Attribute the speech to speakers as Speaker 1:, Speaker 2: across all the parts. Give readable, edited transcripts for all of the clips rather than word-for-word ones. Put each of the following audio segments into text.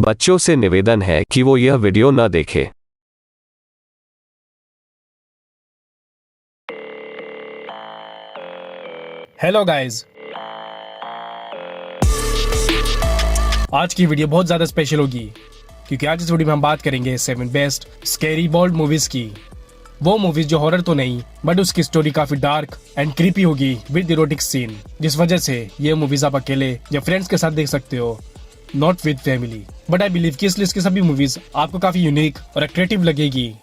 Speaker 1: बच्चों से निवेदन है कि वो यह वीडियो न देखें।
Speaker 2: हेलो गाइस, आज की वीडियो बहुत ज्यादा स्पेशल होगी क्योंकि आज इस वीडियो में हम बात करेंगे 7 बेस्ट स्कैरी बोल्ड मूवीज की। वो मूवीज जो हॉरर तो नहीं बट उसकी स्टोरी काफी डार्क एंड क्रीपी होगी विद इरोटिक सीन, जिस वजह से ये मूवीज आप अकेले या फ्रेंड्स के साथ देख सकते हो, not with family. But I believe कि इस लिस्ट की सभी मूवीज आपको काफी यूनिक और क्रिएटिव लगेगी।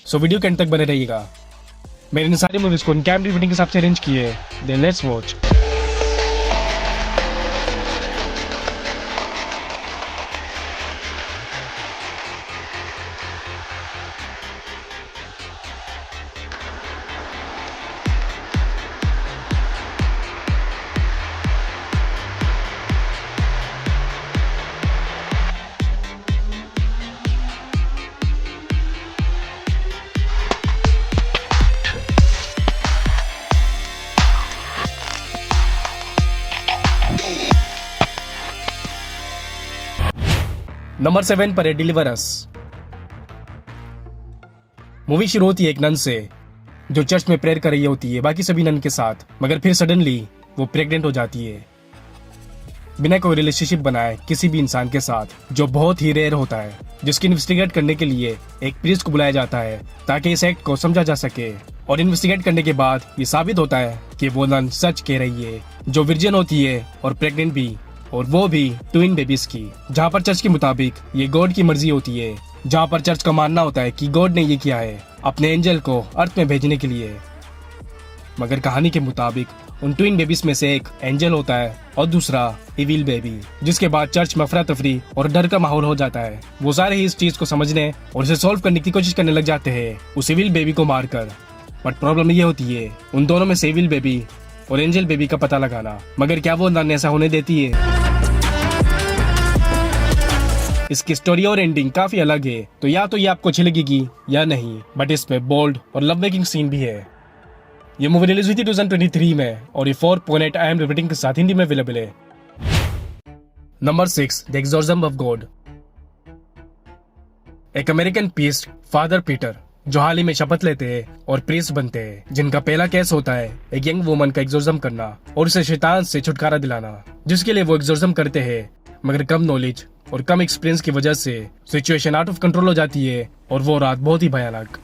Speaker 2: सो वीडियो के अंत तक बने रहिएगा। मैंने इन सारी मूवीज को कैमरा रेटिंग के हिसाब से अरेंज किए, देन लेट्स वॉच। नंबर 7 पर है डिलीवर अस। मूवी शुरू होती है एक नन से जो चर्च में प्रेयर कर रही होती है बाकी सभी नन के साथ, मगर फिर सडनली वो प्रेग्नेंट हो जाती है बिना कोई रिलेशनशिप बनाए किसी भी इंसान के साथ, जो बहुत ही रेयर होता है। जिसकी इन्वेस्टिगेट करने के लिए एक प्रीस्ट को बुलाया जाता है ताकि इस एक्ट को समझा जा सके। और इन्वेस्टिगेट करने के बाद ये साबित होता है कि वो नन सच कह रही है, जो वर्जिन होती है और प्रेग्नेंट भी, और वो भी ट्विन बेबीज की। जहाँ पर चर्च के मुताबिक ये गॉड की मर्जी होती है, जहाँ पर चर्च का मानना होता है कि गॉड ने ये किया है अपने एंजल को अर्थ में भेजने के लिए। मगर कहानी के मुताबिक उन ट्विन बेबीज में से एक एंजल होता है और दूसरा इविल बेबी, जिसके बाद चर्च में अफरा तफरी और डर का माहौल हो जाता है। वो सारे ही इस चीज को समझने और इसे सॉल्व करने की कोशिश करने लग जाते हैं उस इविल बेबी को मारकर। बट प्रॉब्लम ये होती है उन दोनों में से इविल बेबी और एंजल बेबी का पता लगाना। मगर क्या वो नन ऐसा होने देती है? इसकी स्टोरी और एंडिंग काफी अलग है, तो या तो ये आपको अच्छी लगेगी या नहीं, बट इसमें बोल्ड और लव मेकिंग सीन भी है। ये मूवी रिलीज हुई थी 2023 में और ये 4.8 IMDb रेटिंग के साथ हिंदी में अवेलेबल है। Number 6, the exorcism of God. एक अमेरिकन प्रीस्ट फादर पीटर जो हाल ही में शपथ लेते हैं और प्रीस्ट बनते हैं, जिनका पहला केस होता है एक यंग वुमन का एक्सोर्सिज्म करना और उसे शैतान से छुटकारा दिलाना, जिसके लिए वो एक्सोर्सिज्म करते हैं। मगर कम नॉलेज और कम एक्सपीरियंस की वजह से सिचुएशन आउट ऑफ कंट्रोल हो जाती है और वो रात बहुत ही भयानक।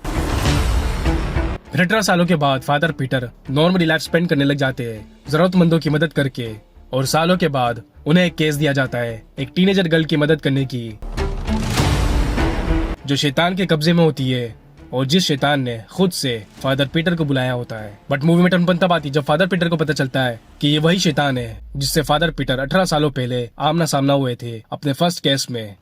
Speaker 2: 18 सालों के बाद father Peter normally life spend करने लग जाते हैं जरूरतमंदों की मदद करके, और सालों के बाद उन्हें एक केस दिया जाता है एक टीनेजर गर्ल की मदद करने की, जो शैतान के कब्जे में होती है और जिस शैतान ने खुद से फादर पीटर को बुलाया होता है। बट मूवी में टर्न तब आती जब फादर पीटर को पता चलता है कि ये वही शैतान है जिससे फादर पीटर 18 सालों पहले आमना सामना हुए थे अपने फर्स्ट केस में।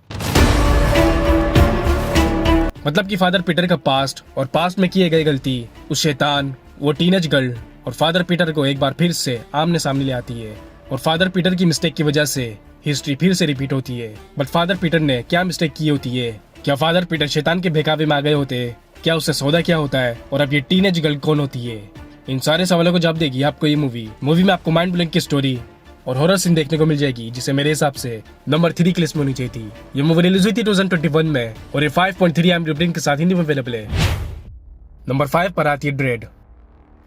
Speaker 2: मतलब कि फादर पीटर का पास्ट और पास्ट में किए गए गलती, उस शैतान, वो टीनेज गर्ल और फादर पीटर को एक बार फिर से आमने सामने ले आती है। और फादर पीटर की मिस्टेक की वजह से हिस्ट्री फिर से रिपीट होती है। बट फादर पीटर ने क्या मिस्टेक की होती है? क्या फादर पीटर शैतान के बहकावे में आ गए होते? क्या उससे सौदा क्या होता है? और अब ये टीनेज गर्ल कौन होती है? इन सारे सवालों को जवाब देगी आपको ये मूवी में आपको माइंड ब्लोइंग की स्टोरी और हॉरर सीन देखने को मिल जाएगी, जिसे मेरे हिसाब से नंबर 3 की लिस्ट में होनी चाहिए थी। ये मूवी रिलीज हुई थी 2021 में और ये 5.3 IMDb रेटिंग के साथ हिंदी में अवेलेबल है। नंबर 5 पर आती है ड्रेड।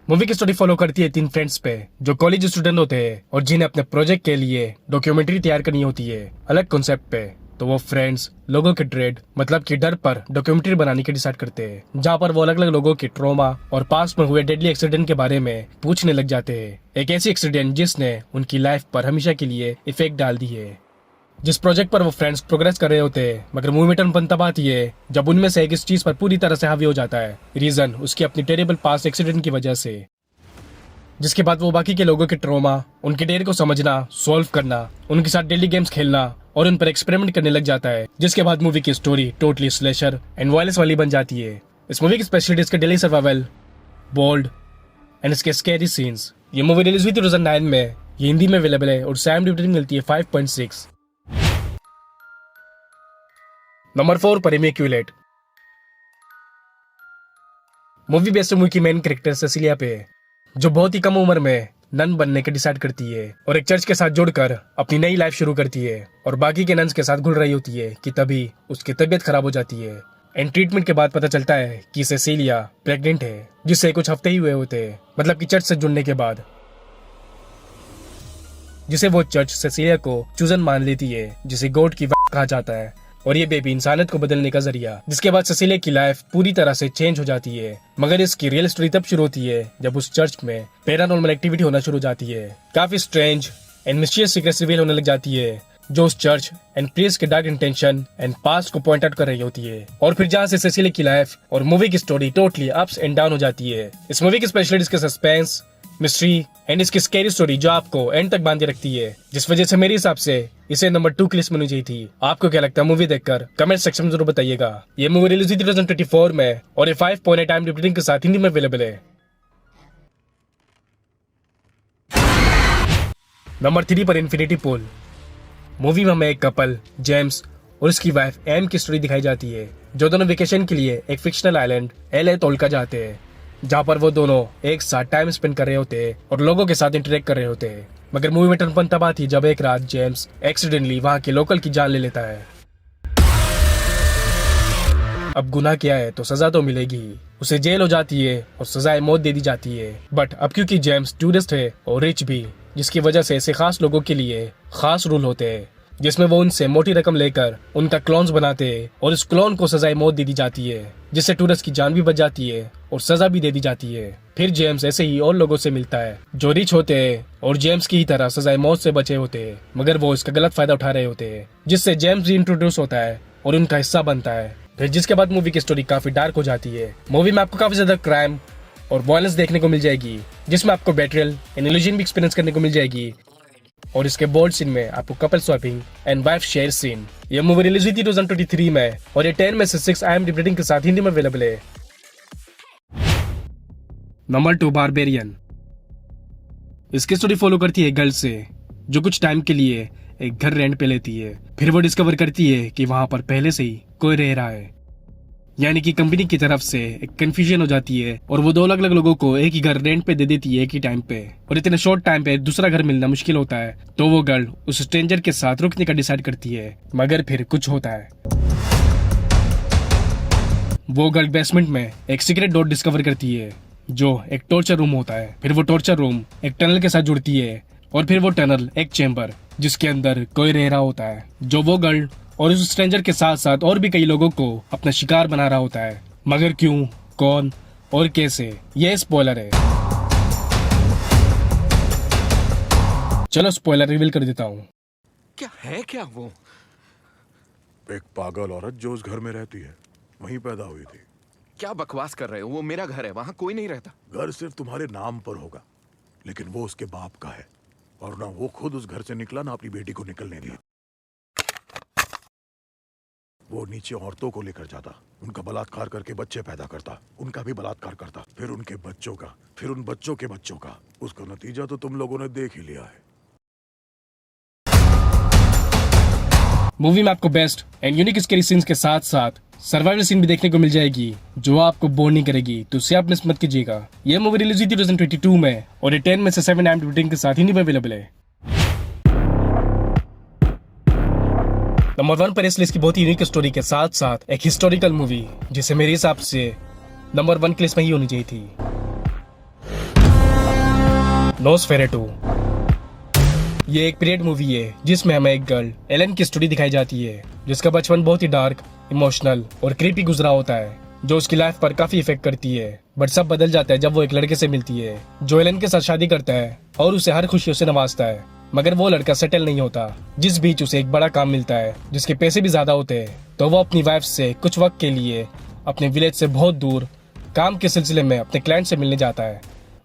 Speaker 2: मूवी की स्टोरी फॉलो करती है 3 फ्रेंड्स पे जो कॉलेज स्टूडेंट होते हैं और जिन्हें अपने प्रोजेक्ट के लिए डॉक्यूमेंट्री तैयार करनी होती है अलग कॉन्सेप्ट पे। तो वो फ्रेंड्स लोगों के ड्रेड मतलब कि डर पर डॉक्यूमेंट्री बनाने के डिसाइड करते हैं, जहाँ पर वो अलग अलग लोगों के ट्रॉमा और पास्ट में हुए डेडली एक्सीडेंट के बारे में पूछने लग जाते हैं। एक ऐसी एक्सीडेंट जिसने उनकी लाइफ पर हमेशा के लिए इफेक्ट डाल दी है। जिस प्रोजेक्ट पर वो फ्रेंड्स प्रोग्रेस कर रहे होते हैं, मगर मूवी में टर्न तब आती है जब उनमें से एक इस चीज पर पूरी तरह से हावी हो जाता है। रीजन उसकी अपनी टेरेबल पास्ट एक्सीडेंट की वजह से, जिसके बाद वो बाकी के लोगों के ट्रॉमा, उनके डेर को समझना, सॉल्व करना, उनके साथ डेली गेम्स खेलना और उन पर एक्सपेरिमेंट करने लग जाता है। जिसके बाद मूवी की story totally slasher and violence वाली बन जाती है। इस मूवी की स्पेशलिटी इसके डेली सर्वाइवल, बोल्ड एंड इसके स्कैरी सीन्स। ये मूवी रिलीज हुई थी 2009 में, ये हिंदी में अवेलेबल है और IMDb रेटिंग मिलती है 5.6। नंबर 4 पर इमैक्युलेट। मूवी बेस्ड मूवी की मेन कैरेक्टर सेसिलिया पे है, जो बहुत ही कम उम्र में नन बनने का डिसाइड करती है और एक चर्च के साथ जुड़कर अपनी नई लाइफ शुरू करती है और बाकी के नन्स के साथ घुल रही होती है कि तभी उसकी तबीयत खराब हो जाती है। एंड ट्रीटमेंट के बाद पता चलता है कि सेसिलिया प्रेग्नेंट है, जिससे कुछ हफ्ते ही हुए होते हैं, मतलब कि चर्च से जुड़ने के बाद, जिसे वो चर्च सेसिलिया को चूजन मान लेती है, जिसे गॉड की कहा जाता है, और ये बेबी इंसानियत को बदलने का जरिया। जिसके बाद सेसिलिया की लाइफ पूरी तरह से चेंज हो जाती है। मगर इसकी रियल स्टोरी तब शुरू होती है जब उस चर्च में पैरानॉर्मल एक्टिविटी होना शुरू हो जाती है। काफी strange and mysterious secrets reveal होने लग जाती है, जो उस चर्च एंड प्रीस्ट के डार्क इंटेंशन एंड पास्ट को पॉइंट आउट कर रही होती है। और फिर जहाँ से सेसिलिया की लाइफ और मूवी की story totally ups and down हो जाती है। इस मूवी की स्पेशलिटी इसके सस्पेंस, मिस्ट्री एंड इसकी स्कैरी स्टोरी जो आपको एंड तक बांधे रखती है, जिस वजह से मेरे हिसाब से इसे नंबर 2 की लिस्ट में होनी चाहिए थी। आपको क्या लगता है मूवी देखकर कमेंट सेक्शन में जरूर बताइएगा। ये मूवी रिलीज हुई 2024 में और ये 5.8 टाइम रेटिंग के साथ हिंदी में अवेलेबल है। नंबर 3 पर इन्फिनिटी पूल। मूवी में हमें एक कपल जेम्स और उसकी वाइफ एम की स्टोरी दिखाई जाती है, जो दोनों वेकेशन के लिए एक फिक्शनल आइलैंड एल तोलका जाते हैं, जहाँ पर वो दोनों एक साथ टाइम स्पेंड कर रहे होते हैं और लोगों के साथ इंटरेक्ट कर रहे होते हैं। मगर मूवी में टर्न तब आती जब एक रात जेम्स एक्सीडेंटली वहाँ के लोकल की जान ले लेता है। अब गुनाह किया है तो सजा तो मिलेगी ही। उसे जेल हो जाती है और सजाए मौत दे दी जाती है। बट अब क्योंकि जेम्स टूरिस्ट है और रिच भी, जिसकी वजह से ऐसे खास लोगों के लिए खास रूल होते हैं, जिसमें वो उनसे मोटी रकम लेकर उनका क्लोन्स बनाते हैं और इस क्लोन को सजाए मौत दे दी जाती है, जिससे टूरिस्ट की जान भी बच जाती है और सजा भी दे दी जाती है। फिर जेम्स ऐसे ही और लोगों से मिलता है जो रिच होते हैं और जेम्स की ही तरह सजाए मौत से बचे होते हैं, मगर वो इसका गलत फायदा उठा रहे होते हैं, जिससे जेम्स भी इंट्रोड्यूस होता है और उनका हिस्सा बनता है। फिर जिसके बाद मूवी की स्टोरी काफी डार्क हो जाती है। मूवी में आपको काफी ज्यादा क्राइम और वायलेंस देखने को मिल जाएगी, जिसमें आपको बेट्रियल एंड इल्यूजन भी एक्सपीरियंस करने को मिल जाएगी। और इसके बोल्ड सीन में आपको couple swapping and wife share scene. यह मूवी रिलीज हुई थी 2023 में और ये 10 में से 6 IMDb रेटिंग के साथ हिंदी में अवेलेबल है। Number 2 barbarian. इसकी स्टोरी फॉलो करती है गर्ल से जो कुछ टाइम के लिए एक घर रेंट पे लेती है। फिर वो डिस्कवर करती है कि वहां पर पहले से ही कोई रह रहा है, यानी कि कंपनी की तरफ से एक कंफ्यूजन हो जाती है और वो 2 अलग अलग लोगों को एक ही घर रेंट पे दे देती है एक ही टाइम पे। और इतने शॉर्ट टाइम पे दूसरा घर मिलना मुश्किल होता है, तो वो गर्ल उस स्ट्रेंजर के साथ रुकने का डिसाइड करती है। मगर फिर कुछ होता है। वो गर्ल बेसमेंट में एक सीक्रेट डोर डिस्कवर करती है जो एक टॉर्चर रूम होता है। फिर वो टॉर्चर रूम एक टनल के साथ जुड़ती है और फिर वो टनल एक चेम्बर जिसके अंदर कोई रह रहा होता है, जो वो गर्ल और उस स्ट्रेंजर के साथ साथ और भी कई लोगों को अपना शिकार बना रहा होता है। मगर क्यों, कौन और कैसे, ये स्पॉइलर है। चलो स्पॉइलर रिवील कर देता हूँ।
Speaker 3: क्या वो?
Speaker 4: एक पागल औरत जो उस घर में रहती है, वहीं पैदा हुई थी।
Speaker 3: क्या बकवास कर रहे हो? वो मेरा घर है, वहाँ कोई नहीं रहता।
Speaker 4: घर सिर्फ तुम्हारे नाम पर होगा, लेकिन वो उसके बाप का है, और ना वो खुद उस घर से निकला ना अपनी बेटी को निकलने दिया। वो नीचे औरतों को लेकर जाता, उनका बलात्कार करके बच्चे पैदा करता, उनका भी बलात्कार करता, फिर उनके बच्चों का, फिर उन बच्चों के बच्चों का। उसका नतीजा तो तुम लोगों ने देख ही लिया है।
Speaker 2: मूवी में आपको best and unique scary scenes के साथ साथ सर्वाइवल सीन भी देखने को मिल जाएगी जो आपको बोर नहीं करेगी, तो उसे आप मिस मत कीजिएगा। यह मूवी रिलीज हुई थी 2022 में और ये 10 में से 7 IMDb रेटिंग के साथ हिंदी में अवेलेबल है। नंबर 1 पर इस लिस्ट की बहुत ही यूनिक स्टोरी के साथ साथ एक हिस्टोरिकल मूवी जिसे मेरे हिसाब से नंबर 1 की लिस्ट में ही होनी चाहिए थी, नोसफेरेटू। ये एक पीरियड मूवी है जिसमें हमें एक गर्ल एलन की स्टोरी दिखाई जाती है, जिसका बचपन बहुत ही डार्क, इमोशनल और क्रीपी गुजरा होता है, जो उसकी लाइफ पर काफी इफेक्ट करती है। बट सब बदल जाता है जब वो एक लड़के से मिलती है जो एलन के साथ शादी करता है और उसे हर खुशियों से नवाजता है। मगर वो लड़का सेटल नहीं होता। जिस बीच उसे एक बड़ा काम मिलता है जिसके पैसे भी ज्यादा होते हैं, तो वो अपनी वाइफ से कुछ वक्त के लिए अपने विलेज से बहुत दूर काम के सिलसिले में अपने क्लाइंट से मिलने जाता है।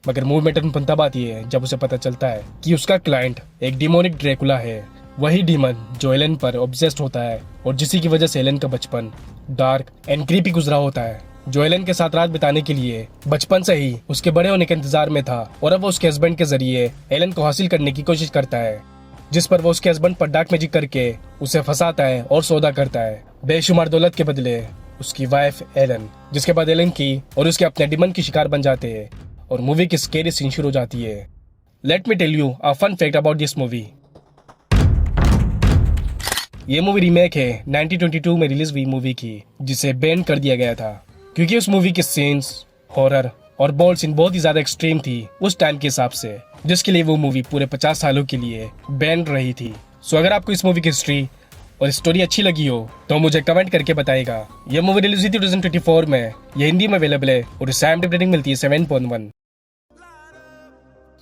Speaker 2: मगर मूव में टर्न तब आती है जब उसे पता चलता है कि उसका क्लाइंट एक डिमोनिक ड्रैकुला है, वही डीमन जो एलन पर ऑब्सेस्ड होता है और जिसी की वजह से एलन का बचपन डार्क एंड क्रीपी गुजरा होता है, जो एलन के साथ रात बिताने के लिए बचपन से ही उसके बड़े होने के इंतजार में था। और अब वो उसके हस्बैंड के जरिए एलन को हासिल करने की कोशिश करता है, जिस पर वो उसके हस्बैंड पर डार्क मैजिक करके उसे फंसाता है और सौदा करता है बेशुमार दौलत के बदले उसकी वाइफ एलन। जिसके बाद एलन की और उसके अपने डिमन की शिकार बन जाते हैं और मूवी की स्कैरी सीन शुरू हो जाती है। Let me tell you a fun fact about this movie. ये मूवी रीमेक है 1922 में रिलीज हुई मूवी की, जिसे बैन कर दिया गया था क्योंकि उस मूवी के सीन्स, हॉरर और बॉल सीन बहुत ही ज्यादा एक्सट्रीम थी उस टाइम के हिसाब से, जिसके लिए वो मूवी पूरे 50 सालों के लिए बैन रही थी। सो अगर आपको इस मूवी की हिस्ट्री और स्टोरी अच्छी लगी हो तो मुझे कमेंट करके बताएगा। ये मूवी रिलीज हुई थी 2024 में। ये हिंदी में अवेलेबल है और इस IMDb रेटिंग मिलती है 7.1।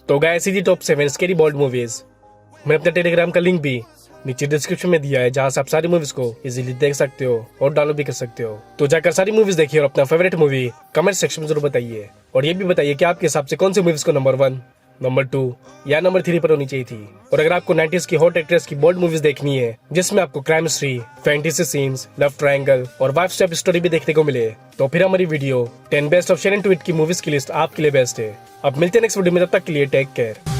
Speaker 2: तो गाइस, थी टॉप 7 स्कैरी बॉल्ड मूवीज। मैंने अपने टेलीग्राम का लिंक भी नीचे डिस्क्रिप्शन में दिया है, जहां से आप सारी मूवीज को इजीली देख सकते हो और डाउनलोड भी कर सकते हो। तो जाकर सारी मूवीज देखिए और अपना फेवरेट मूवी कमेंट सेक्शन में जरूर बताइए। और ये भी बताइए कि आपके हिसाब से कौन सी मूवीज को नंबर 1, नंबर 2 या नंबर 3 पर होनी चाहिए थी। और अगर आपको 90s की हॉट एक्ट्रेस की बोल्ड मूवीज देखनी है जिसमें आपको crime history, fantasy scenes, love triangle और वाइफ स्टेप स्टोरी भी देखने को मिले, तो फिर हमारी वीडियो 10 बेस्ट ऑफ शेरन ट्वीट की मूवीज की लिस्ट आपके लिए बेस्ट है। अब मिलते हैं नेक्स्ट वीडियो में, तब तक के लिए टेक केयर।